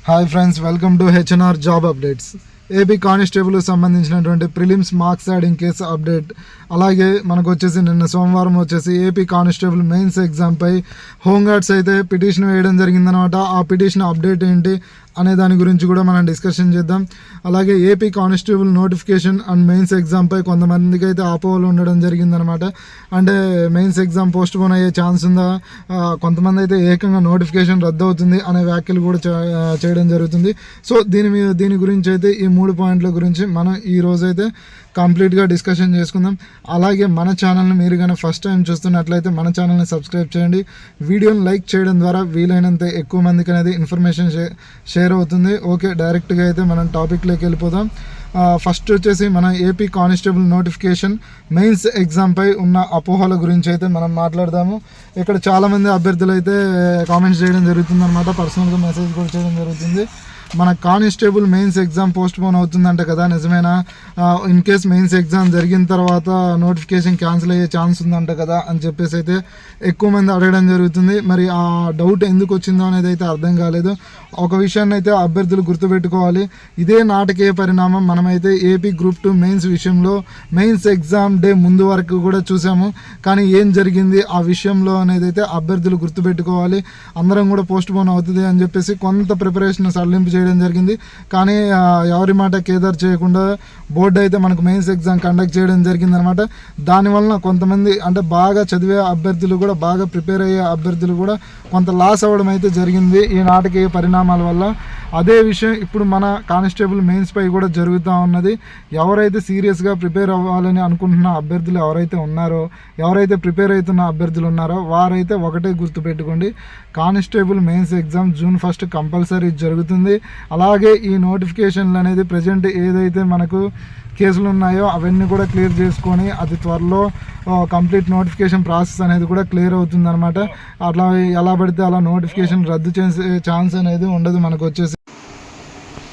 Hi friends, welcome to HNR job updates. AP constable సంబంధించినటువంటి prelims marks adding case update. అలాగే మనకు వచ్చేసి నిన్న సోమవారం వచ్చేసి ఏపీ కానిస్టేబుల్ మెయిన్స్ ఎగ్జామ్పై హోంగార్డ్స్ అయితే పిటిషన్ వేయడం జరిగిందనమాట. ఆ పిటిషన్ అప్డేట్ ఏంటి అనే దాని గురించి కూడా మనం డిస్కషన్ చేద్దాం. అలాగే AP constable notification and mains ఎగ్జామ్పై కొంతమందికి అయితే అపోహలు ఉండడం జరిగిందనమాట. అంటే మెయిన్స్ ఎగ్జామ్ పోస్ట్ పోన్ అయ్యే ఛాన్స్ ఉందా, కొంతమంది అయితే ఏకంగా నోటిఫికేషన్ రద్దు అవుతుంది అనే వ్యాఖ్యలు కూడా చేయడం జరుగుతుంది. సో దీని గురించి అయితే ఈ 3 పాయింట్ల గురించి మనం ఈ రోజైతే కంప్లీట్గా డిస్కషన్ చేసుకుందాం. అలాగే మన ఛానల్ని మీరు కానీ ఫస్ట్ టైం చూస్తున్నట్లయితే మన ఛానల్ని సబ్స్క్రైబ్ చేయండి. వీడియోని లైక్ చేయడం ద్వారా వీలైనంత ఎక్కువ మందికి అనేది ఇన్ఫర్మేషన్ షేర్ అవుతుంది. ఓకే, డైరెక్ట్గా అయితే మనం టాపిక్లోకి వెళ్ళిపోదాం. ఫస్ట్ వచ్చేసి మన ఏపీ కానిస్టేబుల్ నోటిఫికేషన్ మెయిన్స్ ఎగ్జామ్పై ఉన్న అపోహల గురించి అయితే మనం మాట్లాడదాము. ఇక్కడ చాలామంది అభ్యర్థులు అయితే కామెంట్స్ చేయడం జరుగుతుంది అనమాట. పర్సనల్గా మెసేజ్ కూడా చేయడం జరుగుతుంది. మన constable mains exam post phone అవుతుందంట కదా, నిజమేనా? ఇన్ కేస్ మెయిన్స్ ఎగ్జామ్ జరిగిన తర్వాత నోటిఫికేషన్ క్యాన్సిల్ అయ్యే ఛాన్స్ ఉందంట కదా అని చెప్పేసి అయితే ఎక్కువ మంది అడగడం జరుగుతుంది. మరి ఆ డౌట్ ఎందుకు వచ్చిందో అనేది అయితే అర్థం కాలేదు. ఒక విషయాన్ని అయితే అభ్యర్థులు గుర్తుపెట్టుకోవాలి. ఇదే నాటకీయ పరిణామం మనమైతే ఏపీ గ్రూప్ 2 మెయిన్స్ విషయంలో మెయిన్స్ ఎగ్జామ్ డే ముందు వరకు కూడా చూసాము. కానీ ఏం జరిగింది ఆ విషయంలో అనేది అయితే అభ్యర్థులు గుర్తుపెట్టుకోవాలి. అందరం కూడా పోస్ట్ పోన్ అవుతుంది అని చెప్పేసి కొంత ప్రిపరేషన్ సడలింపు చేయడం జరిగింది. కానీ ఎవరి మాట కేదర్ చేయకుండా బోర్డు అయితే మనకు మెయిన్స్ ఎగ్జామ్ కండక్ట్ చేయడం జరిగింది అనమాట. దానివలన కొంతమంది అంటే బాగా చదివే అభ్యర్థులు కూడా, బాగా ప్రిపేర్ అయ్యే అభ్యర్థులు కూడా కొంత లాస్ అవ్వడం అయితే జరిగింది ఈ నాటకీయ పరిణామాల వల్ల. అదే విషయం ఇప్పుడు మన కానిస్టేబుల్ మెయిన్స్ పై కూడా జరుగుతూ ఉన్నది. ఎవరైతే సీరియస్గా ప్రిపేర్ అవ్వాలని అనుకుంటున్న అభ్యర్థులు ఎవరైతే ఉన్నారో, ఎవరైతే ప్రిపేర్ అవుతున్న అభ్యర్థులు ఉన్నారో వారైతే ఒకటే గుర్తుపెట్టుకోండి, constable mains exam June 1 compulsory జరుగుతుంది. అలాగే ఈ నోటిఫికేషన్లు అనేది ప్రజెంట్ ఏదైతే మనకు కేసులు ఉన్నాయో అవన్నీ కూడా క్లియర్ చేసుకొని అది త్వరలో కంప్లీట్ నోటిఫికేషన్ ప్రాసెస్ అనేది కూడా క్లియర్ అవుతుందన్నమాట. అట్లా ఎలా పడితే అలా నోటిఫికేషన్ రద్దు చేసే ఛాన్స్ అనేది ఉండదు. మనకు వచ్చేసి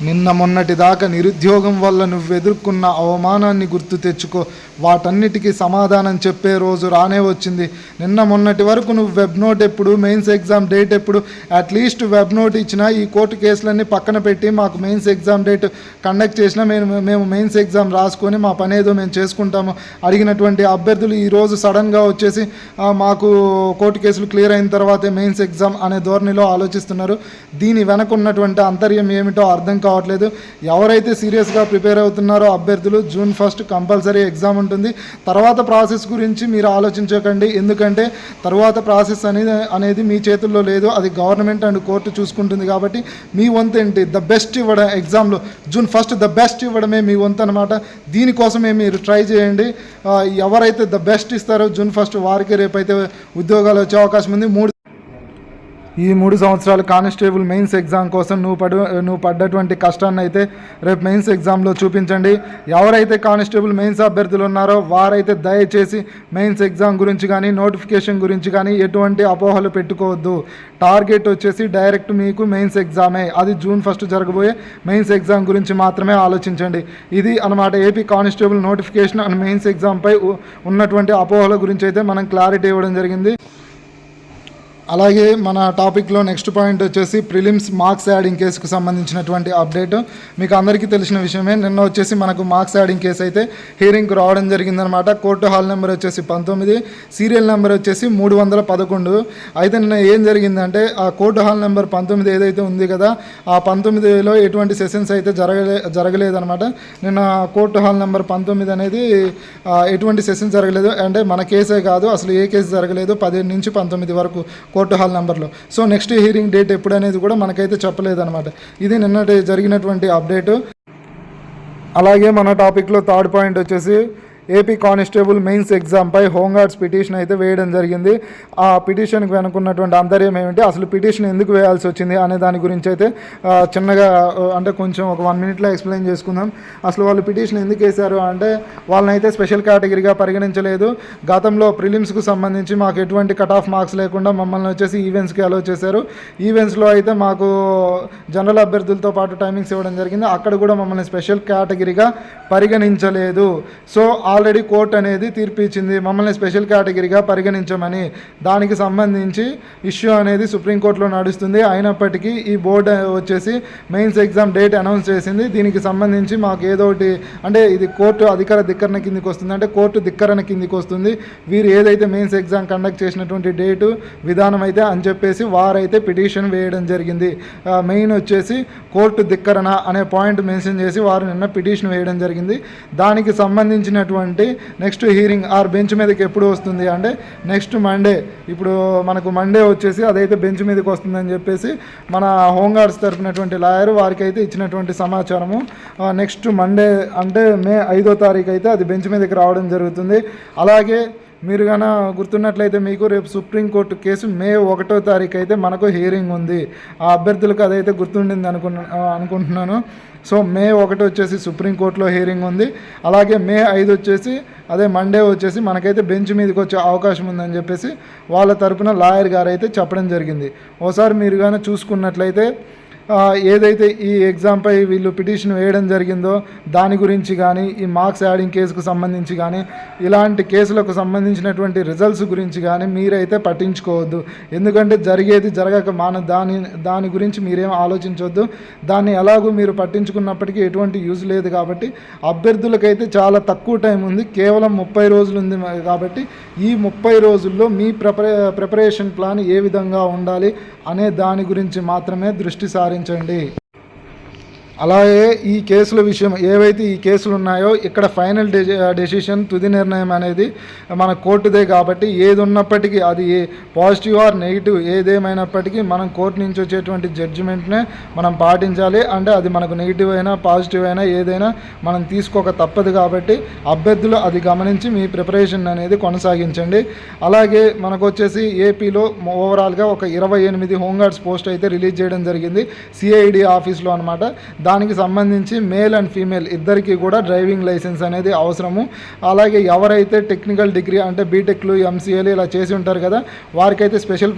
నిన్న మొన్నటి దాకా నిరుద్యోగం వల్ల నువ్వు ఎదుర్కొన్న అవమానాన్ని గుర్తు తెచ్చుకో, వాటన్నిటికీ సమాధానం చెప్పే రోజు రానే వచ్చింది. నిన్న మొన్నటి వరకు నువ్వు వెబ్ నోట్ ఎప్పుడు, మెయిన్స్ ఎగ్జామ్ డేట్ ఎప్పుడు, అట్లీస్ట్ వెబ్ నోట్ ఇచ్చినా ఈ కోర్టు కేసులన్నీ పక్కన పెట్టి మాకు మెయిన్స్ ఎగ్జామ్ డేట్ కండక్ట్ చేసినా మేము మెయిన్స్ ఎగ్జామ్ రాసుకొని మా పని ఏదో మేము చేసుకుంటాము అడిగినటువంటి అభ్యర్థులు ఈరోజు సడన్గా వచ్చేసి మాకు కోర్టు కేసులు క్లియర్ అయిన తర్వాతే మెయిన్స్ ఎగ్జామ్ అనే ధోరణిలో ఆలోచిస్తున్నారు. దీని వెనక ఉన్నటువంటి అంతర్యం ఏమిటో అర్థం కావట్లేదు. ఎవరైతే సీరియస్గా ప్రిపేర్ అవుతున్నారో అభ్యర్థులు June 1 కంపల్సరీ ఎగ్జామ్ ఉంటుంది. తర్వాత ప్రాసెస్ గురించి మీరు ఆలోచించకండి. ఎందుకంటే తర్వాత ప్రాసెస్ అనేది మీ చేతుల్లో లేదు. అది గవర్నమెంట్ అండ్ కోర్టు చూసుకుంటుంది. కాబట్టి మీ వంతు ఏంటి, ద బెస్ట్ ఇవ్వడం ఎగ్జామ్లో June 1 ద బెస్ట్ ఇవ్వడమే మీ వంతు అనమాట. దీనికోసమే మీరు ట్రై చేయండి. ఎవరైతే ద బెస్ట్ ఇస్తారో June 1 వారికి రేపైతే ఉద్యోగాలు వచ్చే అవకాశం ఉంది. ఈ 3 సంవత్సరాలు కానిస్టేబుల్ మెయిన్స్ ఎగ్జామ్ కోసం నువ్వు పడ్డటువంటి కష్టాన్ని అయితే రేపు మెయిన్స్ ఎగ్జామ్లో చూపించండి. ఎవరైతే కానిస్టేబుల్ మెయిన్స్ అభ్యర్థులు ఉన్నారో వారైతే దయచేసి మెయిన్స్ ఎగ్జామ్ గురించి కానీ నోటిఫికేషన్ గురించి కానీ ఎటువంటి అపోహలు పెట్టుకోవద్దు. టార్గెట్ వచ్చేసి డైరెక్ట్ మీకు మెయిన్స్ ఎగ్జామే. అది June 1 జరగబోయే మెయిన్స్ ఎగ్జామ్ గురించి మాత్రమే ఆలోచించండి. ఇది అనమాట AP constable notification and mains ఎగ్జామ్పై ఉన్నటువంటి అపోహల గురించి అయితే మనం క్లారిటీ ఇవ్వడం జరిగింది. అలాగే మన టాపిక్లో నెక్స్ట్ పాయింట్ వచ్చేసి ప్రిలిమ్స్ మార్క్స్ యాడింగ్ కేసుకు సంబంధించినటువంటి అప్డేట్. మీకు అందరికీ తెలిసిన విషయమే. నిన్న వచ్చేసి మనకు మార్క్స్ యాడింగ్ కేసు అయితే హియరింగ్కి రావడం జరిగిందనమాట. కోర్టు హాల్ నెంబర్ వచ్చేసి 19, సీరియల్ నెంబర్ వచ్చేసి 311. అయితే నిన్న ఏం జరిగిందంటే ఆ కోర్టు హాల్ నెంబర్ 19 ఏదైతే ఉంది కదా, ఆ 19లో ఎటువంటి సెషన్స్ అయితే జరగలేదనమాట. నిన్న కోర్టు హాల్ నెంబర్ 19 అనేది ఎటువంటి సెషన్స్ జరగలేదు. అంటే మన కేసే కాదు, అసలు ఏ కేసు జరగలేదు 15 నుంచి 19 వరకు కోర్టు హాల్ నెంబర్లో. సో నెక్స్ట్ హియరింగ్ డేట్ ఎప్పుడు అనేది కూడా మనకైతే చెప్పలేదన్నమాట. ఇది నిన్నటి జరిగినటువంటి అప్డేటు. అలాగే మన టాపిక్లో థర్డ్ పాయింట్ వచ్చేసి ఏపీ కానిస్టేబుల్ మెయిన్స్ ఎగ్జామ్పై హోంగార్డ్స్ పిటిషన్ అయితే వేయడం జరిగింది. ఆ పిటిషన్కి వెనుకున్నటువంటి అంతర్యం ఏమిటి, అసలు పిటిషన్ ఎందుకు వేయాల్సి వచ్చింది అనే దాని గురించి అయితే చిన్నగా అంటే కొంచెం ఒక 1 మినిట్లో ఎక్స్ప్లెయిన్ చేసుకుందాం. అసలు వాళ్ళు పిటిషన్ ఎందుకు వేశారు అంటే, వాళ్ళని అయితే స్పెషల్ కేటగిరీగా పరిగణించలేదు. గతంలో ప్రిలిమ్స్కు సంబంధించి మాకు ఎటువంటి కట్ ఆఫ్ మార్క్స్ లేకుండా మమ్మల్ని వచ్చేసి ఈవెంట్స్కి అలో చేశారు. ఈవెంట్స్లో అయితే మాకు జనరల్ అభ్యర్థులతో పాటు టైమింగ్స్ ఇవ్వడం జరిగింది. అక్కడ కూడా మమ్మల్ని స్పెషల్ కేటగిరీగా పరిగణించలేదు. సో ఆ ఆల్రెడీ కోర్టు అనేది తీర్పు ఇచ్చింది, మమ్మల్ని స్పెషల్ కేటగిరీగా పరిగణించమని. దానికి సంబంధించి ఇష్యూ అనేది సుప్రీంకోర్టులో నడుస్తుంది. అయినప్పటికీ ఈ బోర్డు వచ్చేసి మెయిన్స్ ఎగ్జామ్ డేట్ అనౌన్స్ చేసింది. దీనికి సంబంధించి మాకు ఏదో ఒకటి అంటే ఇది కోర్టు అధికార ధిక్కరణ కిందికి వస్తుంది, అంటే కోర్టు ధిక్కరణ కిందికి వస్తుంది. వీరు ఏదైతే మెయిన్స్ ఎగ్జామ్ కండక్ట్ చేసినటువంటి డేటు విధానం అయితే అని చెప్పేసి వారైతే పిటిషన్ వేయడం జరిగింది. మెయిన్ వచ్చేసి కోర్టు ధిక్కరణ అనే పాయింట్ మెన్షన్ చేసి వారు నిన్న పిటిషన్ వేయడం జరిగింది. దానికి సంబంధించినటువంటి నెక్స్ట్ హీరింగ్ బెంచ్ మీదకి ఎప్పుడు వస్తుంది అంటే నెక్స్ట్ మండే. ఇప్పుడు మనకు మండే వచ్చేసి అదైతే బెంచ్ మీదకి వస్తుందని చెప్పేసి మన హోంగార్డ్స్ తరపునటువంటి లాయర్ వారికి అయితే ఇచ్చినటువంటి సమాచారము. నెక్స్ట్ మండే అంటే మే 5వ తారీఖు అయితే అది బెంచ్ మీదకి రావడం జరుగుతుంది. అలాగే మీరు కనుక గుర్తున్నట్లయితే మీకు రేపు సుప్రీంకోర్టు కేసు మే 1వ తారీఖు అయితే మనకు హియరింగ్ ఉంది. ఆ అభ్యర్థులకు అదైతే గుర్తుండింది అనుకుంటున్నాను. సో మే 1 వచ్చేసి సుప్రీంకోర్టులో హియరింగ్ ఉంది. అలాగే మే 5 వచ్చేసి అదే మండే వచ్చేసి మనకైతే బెంచ్ మీదకి వచ్చే అవకాశం ఉందని చెప్పేసి వాళ్ళ తరపున లాయర్ గారు అయితే చెప్పడం జరిగింది. ఓసారి మీరు కానీ చూసుకున్నట్లయితే ఏదైతే ఈ ఎగ్జామ్పై వీళ్ళు పిటిషన్ వేయడం జరిగిందో దాని గురించి కానీ, ఈ మార్క్స్ యాడింగ్ కేసుకు సంబంధించి కానీ, ఇలాంటి కేసులకు సంబంధించినటువంటి రిజల్ట్స్ గురించి కానీ మీరైతే పట్టించుకోవద్దు. ఎందుకంటే జరిగేది జరగక దాని గురించి మీరేం ఆలోచించవద్దు. దాన్ని ఎలాగూ మీరు పట్టించుకున్నప్పటికీ ఎటువంటి యూజ్ లేదు. కాబట్టి అభ్యర్థులకైతే చాలా తక్కువ టైం ఉంది, కేవలం 30 రోజులు ఉంది. కాబట్టి ఈ 30 రోజుల్లో మీ ప్రిపరేషన్ ప్లాన్ ఏ విధంగా ఉండాలి అనే దాని గురించి మాత్రమే దృష్టి సారించండి. అలాగే ఈ కేసుల విషయం ఏవైతే ఈ కేసులు ఉన్నాయో ఇక్కడ ఫైనల్ డెసిషన్ తుది నిర్ణయం అనేది మన కోర్టుదే. కాబట్టి ఏది ఉన్నప్పటికీ అది పాజిటివ్ ఆర్ నెగిటివ్ ఏదేమైనప్పటికీ మనం కోర్టు నుంచి వచ్చేటువంటి జడ్జిమెంట్నే మనం పాటించాలి. అంటే అది మనకు నెగిటివ్ అయినా పాజిటివ్ అయినా ఏదైనా మనం తీసుకోక తప్పదు. కాబట్టి అభ్యర్థులు అది గమనించి మీ ప్రిపరేషన్ అనేది కొనసాగించండి. అలాగే మనకు వచ్చేసి ఏపీలో ఓవరాల్గా ఒక 28 హోంగార్డ్స్ పోస్ట్ అయితే రిలీజ్ చేయడం జరిగింది సిఐడి ఆఫీస్లో అనమాట. దానికి సంబంధించి మేల్ అండ్ ఫీమేల్ ఇద్దరికి కూడా డ్రైవింగ్ లైసెన్స్ అనేది అవసరము. అలాగే ఎవరైతే టెక్నికల్ డిగ్రీ అంటే బీటెక్లు ఎంసీఏలు ఇలా చేసి ఉంటారు కదా వారికైతే స్పెషల్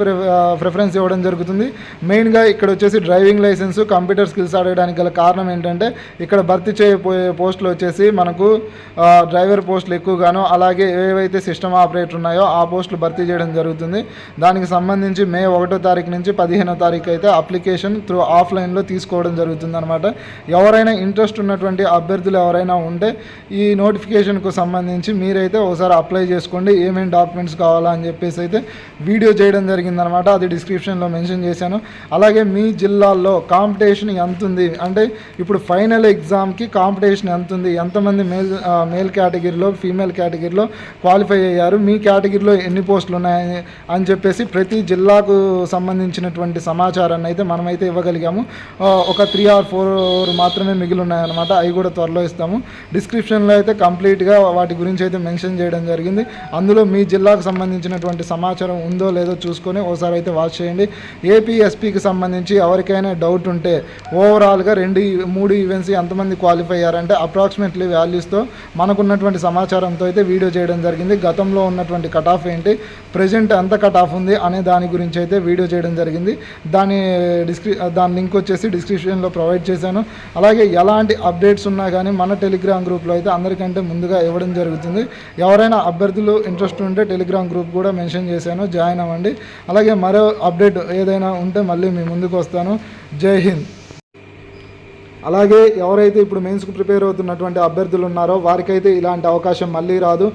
ప్రిఫరెన్స్ ఇవ్వడం జరుగుతుంది. మెయిన్గా ఇక్కడ వచ్చేసి డ్రైవింగ్ లైసెన్స్ కంప్యూటర్ స్కిల్స్ అడగడానికి గల కారణం ఏంటంటే ఇక్కడ భర్తీ చేయబోయే పోస్టులు వచ్చేసి మనకు డ్రైవర్ పోస్టులు ఎక్కువగాను, అలాగే ఏవైతే సిస్టమ్ ఆపరేటర్ ఉన్నాయో ఆ పోస్టులు భర్తీ చేయడం జరుగుతుంది. దానికి సంబంధించి మే 1వ తారీఖు నుంచి 15వ తారీఖు అయితే అప్లికేషన్ త్రూ ఆఫ్లైన్లో తీసుకోవడం జరుగుతుంది అనమాట. ఎవరైనా ఇంట్రెస్ట్ ఉన్నటువంటి అభ్యర్థులు ఎవరైనా ఉంటే ఈ నోటిఫికేషన్కు సంబంధించి మీరైతే ఒకసారి అప్లై చేసుకోండి. ఏమేమి డాక్యుమెంట్స్ కావాలా అని చెప్పేసి అయితే వీడియో చేయడం జరిగిందనమాట. అది డిస్క్రిప్షన్లో మెన్షన్ చేశాను. అలాగే మీ జిల్లాల్లో కాంపిటీషన్ ఎంత ఉంది అంటే ఇప్పుడు ఫైనల్ ఎగ్జామ్కి కాంపిటీషన్ ఎంత ఉంది, ఎంతమంది మేల్ కేటగిరీలో ఫీమేల్ కేటగిరీలో క్వాలిఫై అయ్యారు, మీ కేటగిరీలో ఎన్ని పోస్టులు ఉన్నాయి అని చెప్పేసి ప్రతి జిల్లాకు సంబంధించినటువంటి సమాచారాన్ని అయితే మనమైతే ఇవ్వగలిగాము. ఒక 3 or 4 మాత్రమే మిగిలి ఉన్నాయన్నమాట. అవి కూడా త్వరలో ఇస్తాము. డిస్క్రిప్షన్లో అయితే కంప్లీట్గా వాటి గురించి అయితే మెన్షన్ చేయడం జరిగింది. అందులో మీ జిల్లాకు సంబంధించినటువంటి సమాచారం ఉందో లేదో చూసుకొని ఒకసారి అయితే వాచ్ చేయండి. ఏపీఎస్పీకి సంబంధించి ఎవరికైనా డౌట్ ఉంటే ఓవరాల్గా 2-3 ఈవెంట్స్ ఎంతమంది క్వాలిఫై అయ్యారంటే అప్రాక్సిమేట్లీ వాల్యూస్తో మనకున్నటువంటి సమాచారంతో అయితే వీడియో చేయడం జరిగింది. గతంలో ఉన్నటువంటి కట్ ఆఫ్ ఏంటి, ప్రజెంట్ ఎంత కట్ ఆఫ్ ఉంది అనే దాని గురించి అయితే వీడియో చేయడం జరిగింది. దాని లింక్ వచ్చేసి డిస్క్రిప్షన్లో ప్రొవైడ్ చేశాను. అలాగే ఎలాంటి అప్డేట్స్ ఉన్నా కానీ మన టెలిగ్రామ్ గ్రూప్లో అయితే అందరికంటే ముందుగా ఇవ్వడం జరుగుతుంది. ఎవరైనా అభ్యర్థులు ఇంట్రెస్ట్ ఉంటే టెలిగ్రామ్ గ్రూప్ కూడా మెన్షన్ చేశాను, జాయిన్ అవ్వండి. అలాగే మరో అప్డేట్ ఏదైనా ఉంటే మళ్ళీ మీ ముందుకు వస్తాను. జై హింద్. అలాగే ఎవరైతే ఇప్పుడు మెయిన్స్కు ప్రిపేర్ అవుతున్నటువంటి అభ్యర్థులు ఉన్నారో వారికైతే ఇలాంటి అవకాశం మళ్ళీ రాదు.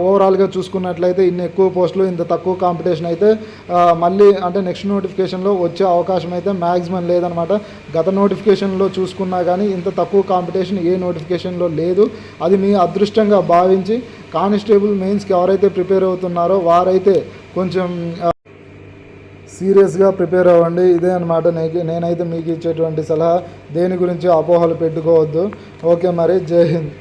ఓవరాల్గా చూసుకున్నట్లయితే ఇన్ని ఎక్కువ పోస్టులు ఇంత తక్కువ కాంపిటీషన్ అయితే మళ్ళీ అంటే నెక్స్ట్ నోటిఫికేషన్లో వచ్చే అవకాశం అయితే మ్యాక్సిమం లేదనమాట. గత నోటిఫికేషన్లో చూసుకున్నా కానీ ఇంత తక్కువ కాంపిటీషన్ ఏ నోటిఫికేషన్లో లేదు. అది మీ అదృష్టంగా భావించి కానిస్టేబుల్ మెయిన్స్కి ఎవరైతే ప్రిపేర్ అవుతున్నారో వారైతే కొంచెం సీరియస్గా ప్రిపేర్ అవ్వండి. ఇదే అనమాట నేనైతే మీకు ఇచ్చేటువంటి సలహా. దేని గురించి అపోహలు పెట్టుకోవద్దు. ఓకే మరి, జై హింద్.